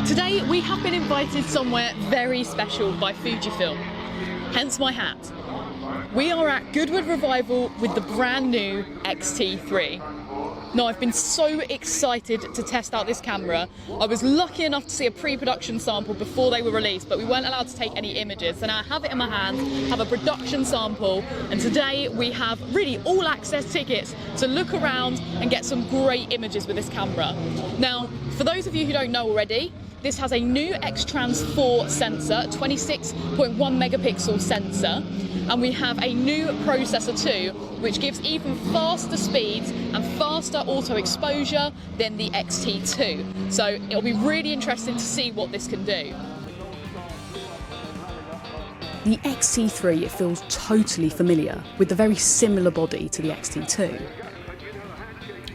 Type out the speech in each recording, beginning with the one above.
Today we have been invited somewhere very special by Fujifilm, hence my hat. We are at Goodwood Revival with the brand new X-T3. Now, I've been so excited to test out this camera. I was lucky enough to see a pre-production sample before they were released, but we weren't allowed to take any images. So now I have it in my hands, have a production sample, and today we have really all access tickets to look around and get some great images with this camera. Now, for those of you who don't know already, this has a new X-Trans 4 sensor, 26.1 megapixel sensor, and we have a new processor too, which gives even faster speeds and faster auto exposure than the X-T2. So it'll be really interesting to see what this can do. The X-T3 feels totally familiar, with the very similar body to the X-T2.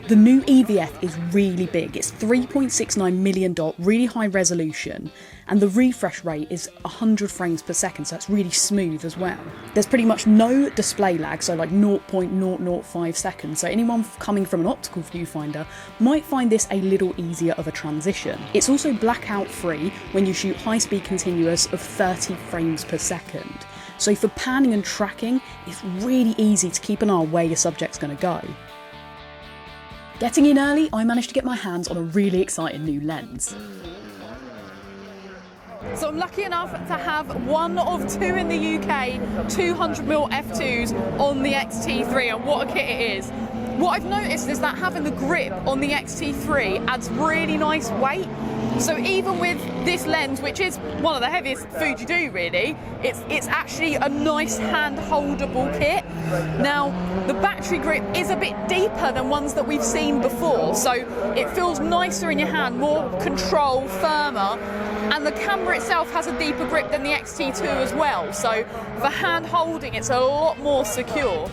The new EVF is really big. It's 3.69 million dot, really high resolution, and the refresh rate is 100 frames per second, so it's really smooth as well. There's pretty much no display lag, so like 0.005 seconds, so anyone coming from an optical viewfinder might find this a little easier of a transition. It's also blackout free when you shoot high-speed continuous of 30 frames per second. So for panning and tracking, it's really easy to keep an eye on where your subject's going to go. Getting in early, I managed to get my hands on a really exciting new lens. So I'm lucky enough to have one of two in the UK 200mm f2s on the X-T3, and what a kit it is. What I've noticed is that having the grip on the X-T3 adds really nice weight. So even with this lens, which is one of the heaviest Fuji do really, it's actually a nice hand-holdable kit. Now, the battery grip is a bit deeper than ones that we've seen before, so it feels nicer in your hand, more control, firmer, and the camera itself has a deeper grip than the X-T2 as well, so for hand-holding it's a lot more secure.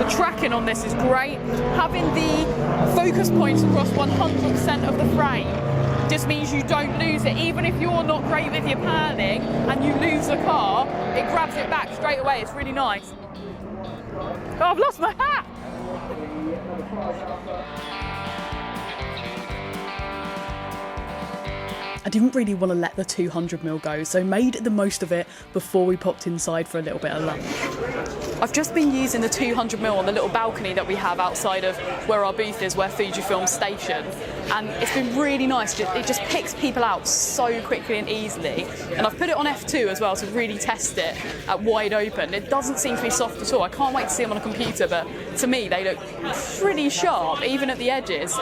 Tracking on this is great. Having the focus points across 100% of the frame just means you don't lose it. Even if you're not great with your panning and you lose the car, it grabs it back straight away. It's really nice. Oh, I've lost my hat! I didn't really want to let the 200mm go, so made the most of it before we popped inside for a little bit of lunch. I've just been using the 200mm on the little balcony that we have outside of where our booth is, where Fujifilm's stationed, and it's been really nice. It just picks people out so quickly and easily, and I've put it on f2 as well to really test it at wide open. It doesn't seem to be soft at all. I can't wait to see them on a computer, but to me they look pretty sharp, even at the edges.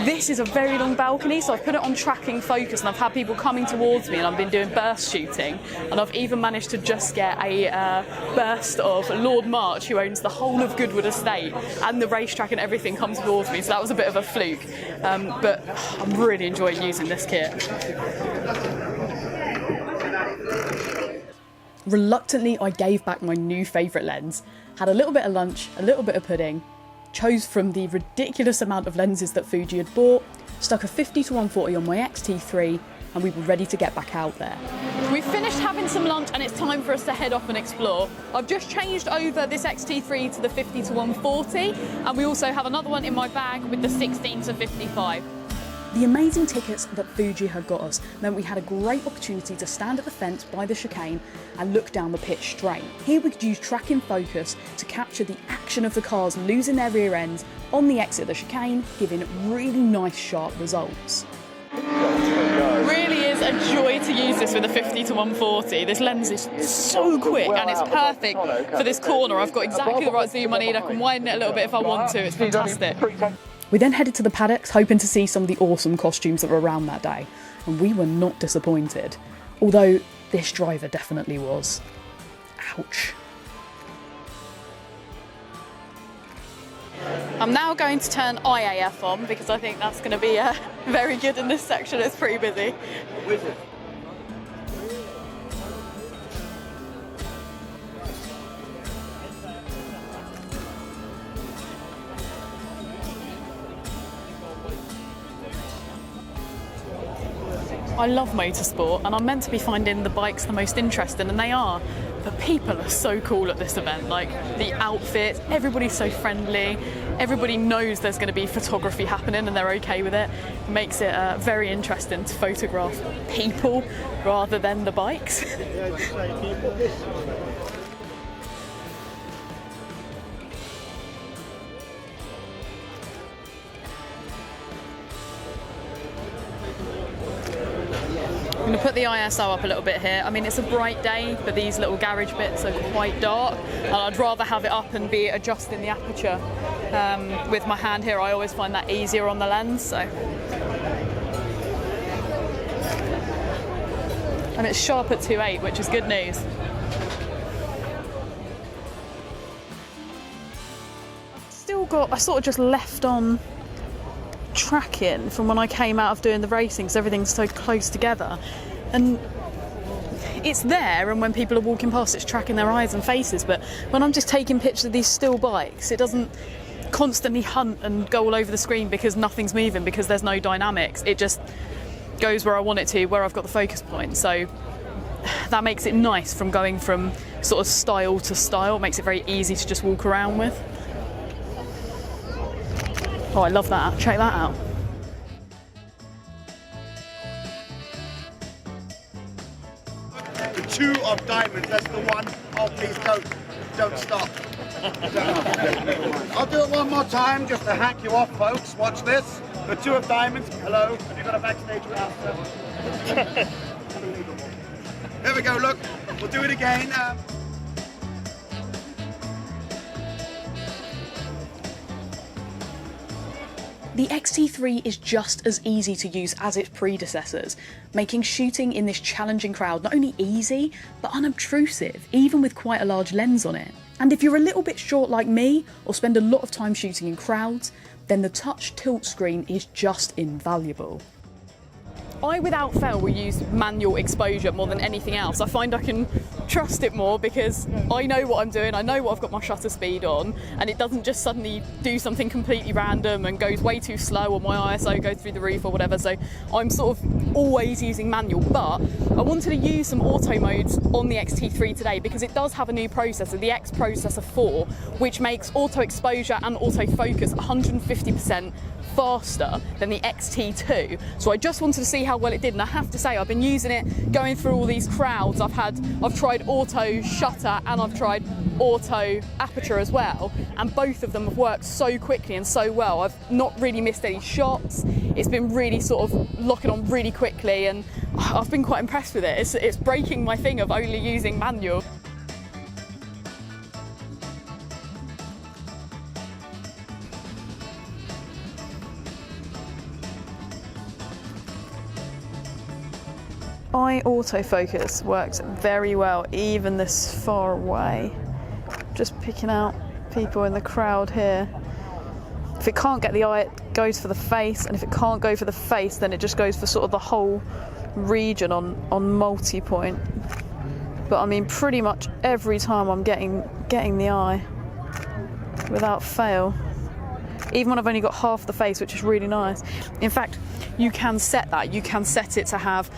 This is a very long balcony, so I've put it on tracking focus, and I've had people coming towards me, and I've been doing burst shooting, and I've even managed to just get a burst of Lord March, who owns the whole of Goodwood estate and the racetrack and everything, come towards me, so that was a bit of a fluke, but I'm really enjoying using this kit. Reluctantly, I gave back my new favourite lens, had a little bit of lunch, a little bit of pudding, chose from the ridiculous amount of lenses that Fuji had bought, stuck a 50-140 on my X-T3, and we were ready to get back out there. We've finished having some lunch and it's time for us to head off and explore. I've just changed over this X-T3 to the 50-140, and we also have another one in my bag with the 16-55. The amazing tickets that Fuji had got us meant we had a great opportunity to stand at the fence by the chicane and look down the pitch straight. Here we could use tracking focus to capture the action of the cars losing their rear ends on the exit of the chicane, giving really nice sharp results. Really is a joy to use this with a 50-140. This lens is so quick and it's perfect for this corner. I've got exactly the right zoom I need. I can widen it a little bit if I want to. It's fantastic. We then headed to the paddocks, hoping to see some of the awesome costumes that were around that day, and we were not disappointed, although this driver definitely was. Ouch. I'm now going to turn IAF on because I think that's going to be very good in this section. It's pretty busy. I love motorsport, and I'm meant to be finding the bikes the most interesting, and they are. The people are so cool at this event, like the outfits, everybody's so friendly, everybody knows there's going to be photography happening and they're okay with it. It makes it very interesting to photograph people rather than the bikes. I'm going to put the ISO up a little bit here. I mean, it's a bright day, but these little garage bits are quite dark, and I'd rather have it up and be adjusting the aperture with my hand here. I always find that easier on the lens. So. And it's sharp at 2.8, which is good news. I sort of just left on tracking from when I came out of doing the racing, so everything's so close together, and it's there, and when people are walking past it's tracking their eyes and faces, but when I'm just taking pictures of these still bikes, it doesn't constantly hunt and go all over the screen because nothing's moving, because there's no dynamics. It just goes where I want it to, where I've got the focus point. So that makes it nice from going from sort of style to style. It makes it very easy to just walk around with. Oh, I love that. Check that out. The 2 of diamonds, that's the one. Oh, please don't stop. I'll do it one more time just to hack you off, folks. Watch this. The 2 of diamonds. Hello. Have you got a backstage pass? There we go, look. We'll do it again. The X-T3 is just as easy to use as its predecessors, making shooting in this challenging crowd not only easy, but unobtrusive, even with quite a large lens on it. And if you're a little bit short like me, or spend a lot of time shooting in crowds, then the touch tilt screen is just invaluable. I, without fail, will use manual exposure more than anything else. I find I can trust it more because I know what I'm doing, I know what I've got my shutter speed on, and it doesn't just suddenly do something completely random and goes way too slow, or my ISO goes through the roof or whatever. So I'm sort of always using manual, but I wanted to use some auto modes on the X-T3 today because it does have a new processor, the X Processor 4, which makes auto exposure and autofocus 150% faster than the X-T2. So I just wanted to see how well it did, and I have to say I've been using it going through all these crowds. I've tried auto shutter and I've tried auto aperture as well, and both of them have worked so quickly and so well. I've not really missed any shots. It's been really sort of locking on really quickly, and I've been quite impressed with it. It's breaking my thing of only using manual. Autofocus works very well, even this far away. Just picking out people in the crowd here. If it can't get the eye, it goes for the face, and if it can't go for the face, then it just goes for sort of the whole region on multi-point. But I mean, pretty much every time I'm getting the eye without fail. Even when I've only got half the face, which is really nice. In fact, you can set that. You can set it to have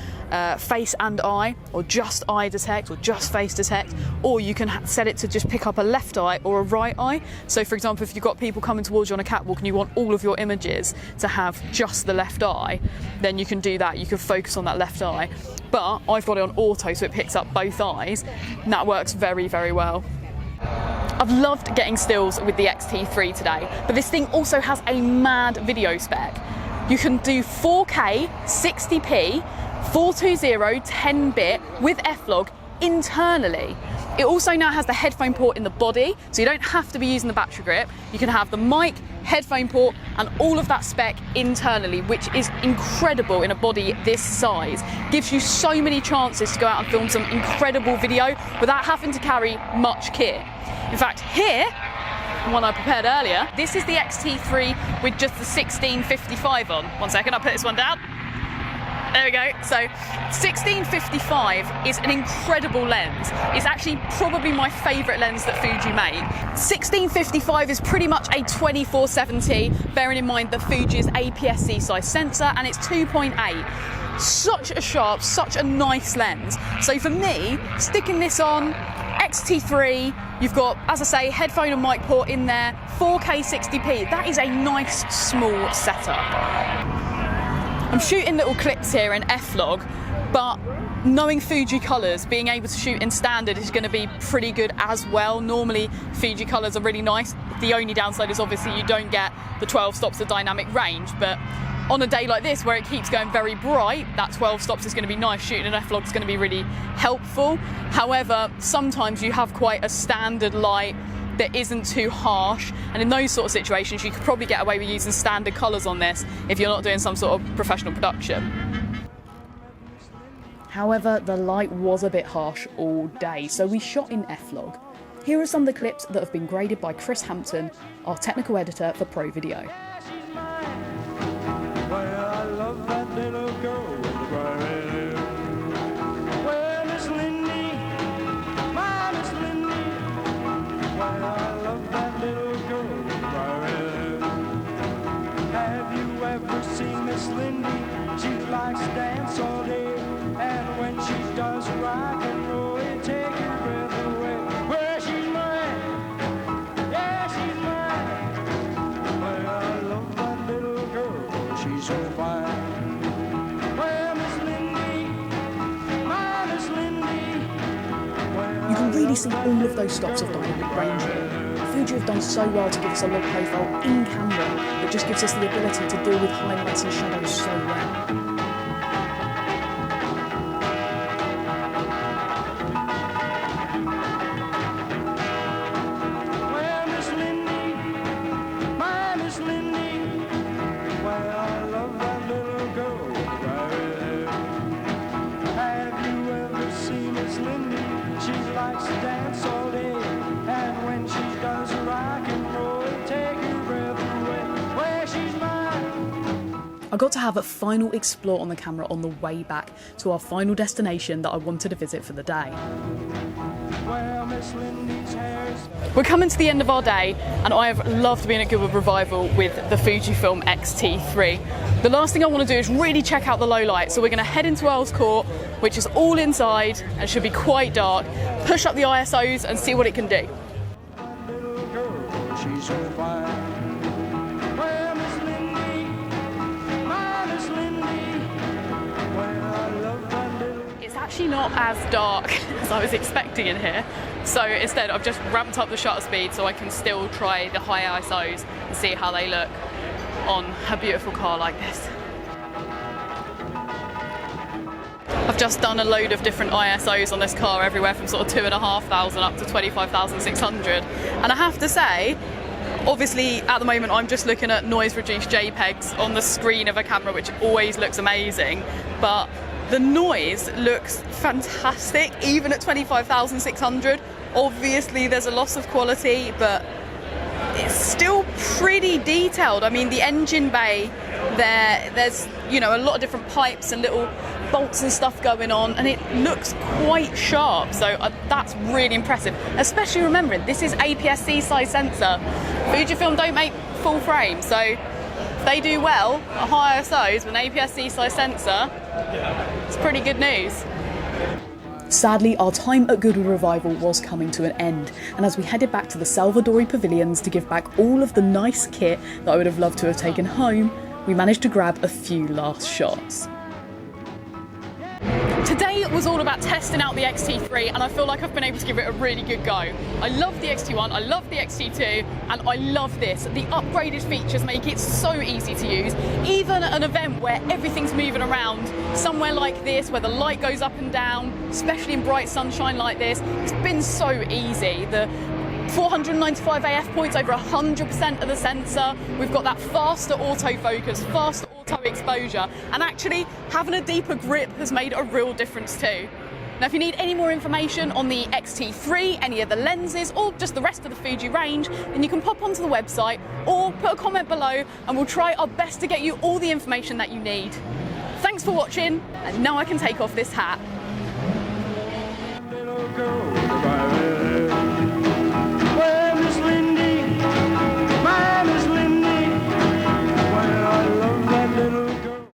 face and eye, or just eye detect, or just face detect, or you can set it to just pick up a left eye or a right eye. So for example, if you've got people coming towards you on a catwalk and you want all of your images to have just the left eye, then you can do that. You can focus on that left eye. But I've got it on auto, so it picks up both eyes, and that works very, very well. I've loved getting stills with the X-T3 today, but this thing also has a mad video spec. You can do 4K, 60p, 420, 10-bit with F-Log internally. It also now has the headphone port in the body, so you don't have to be using the battery grip. You can have the mic, headphone port, and all of that spec internally, which is incredible in a body this size. Gives you so many chances to go out and film some incredible video without having to carry much kit. In fact, here, one I prepared earlier, this is the X-T3 with just the 1655 on. One second, I'll put this one down. There we go. So 1655 is an incredible lens. It's actually probably my favourite lens that Fuji made. 1655 is pretty much a 24-70, bearing in mind that Fuji is APS-C size sensor, and it's 2.8. Such a sharp, such a nice lens. So for me, sticking this on X-T3, you've got, as I say, headphone and mic port in there, 4K 60p. That is a nice small setup. I'm shooting little clips here in F-Log, but knowing Fuji colours, being able to shoot in standard is going to be pretty good as well. Normally Fuji colours are really nice. The only downside is obviously you don't get the 12 stops of dynamic range, but on a day like this where it keeps going very bright, that 12 stops is going to be nice. Shooting an F-Log is going to be really helpful. However, sometimes you have quite a standard light that isn't too harsh, and in those sort of situations you could probably get away with using standard colours on this if you're not doing some sort of professional production. However, the light was a bit harsh all day, so we shot in F-Log. Here are some of the clips that have been graded by Kriss Hampton, our technical editor for Pro Video. Have you ever seen Miss Lindy? She likes to dance all day, and when she does rock and roll, it take your breath away. Well, she's mine, yeah, she's mine. Well, I love that little girl, she's so fine. Well, Miss Lindy, my Miss Lindy. Well, you can really see all of those stops of dynamic range here. Fuji have done so well to give us a low profile in camera that just gives us the ability to deal with highlights and shadows so well. well, Miss Lindy, my Miss Lindy. Well, I love that little girl right there. Have you ever seen Miss Lindy? She likes to dance all day, and when she does rock and roll, take your breath away. Well, she's mine. I got to have a final explore on the camera on the way back to our final destination that I wanted to visit for the day. Well, Miss Lindy's hair's We're coming to the end of our day, and I have loved being at Goodwood Revival with the Fujifilm X-T3. The last thing I want to do is really check out the low light, so we're going to head into Earls Court, which is all inside and should be quite dark, push up the ISOs and see what it can do. little girl, she's so fine. Well, Miss Lindy, my Miss Lindy. Well, I love that little. It's actually not as dark as I was expecting in here, so instead I've just ramped up the shutter speed so I can still try the high ISOs and see how they look on a beautiful car like this. I've just done a load of different ISOs on this car, everywhere from sort of 2,500 up to 25,600, and I have to say, obviously at the moment I'm just looking at noise reduced JPEGs on the screen of a camera, which always looks amazing, but the noise looks fantastic even at 25,600. Obviously there's a loss of quality, but it's still pretty detailed. I mean, the engine bay there's you know, a lot of different pipes and little bolts and stuff going on, and it looks quite sharp, so that's really impressive, especially remembering this is APS-C size sensor. Fujifilm don't make full frame, so if they do well at high ISOs with an APS-C size sensor, it's pretty good news. Sadly, our time at Goodwood Revival was coming to an end, and as we headed back to the Salvadori pavilions to give back all of the nice kit that I would have loved to have taken home, we managed to grab a few last shots. Today was all about testing out the X-T3, and I feel like I've been able to give it a really good go. I love the X-T1, I love the X-T2, and I love this. The upgraded features make it so easy to use. Even at an event where everything's moving around, somewhere like this where the light goes up and down, especially in bright sunshine like this, it's been so easy. The 495 AF points, over 100% of the sensor. We've got that faster autofocus, faster auto exposure, and actually having a deeper grip has made a real difference too. Now, if you need any more information on the X-T3, any of the lenses, or just the rest of the Fuji range, then you can pop onto the website or put a comment below and we'll try our best to get you all the information that you need. Thanks for watching, and now I can take off this hat. Little girl,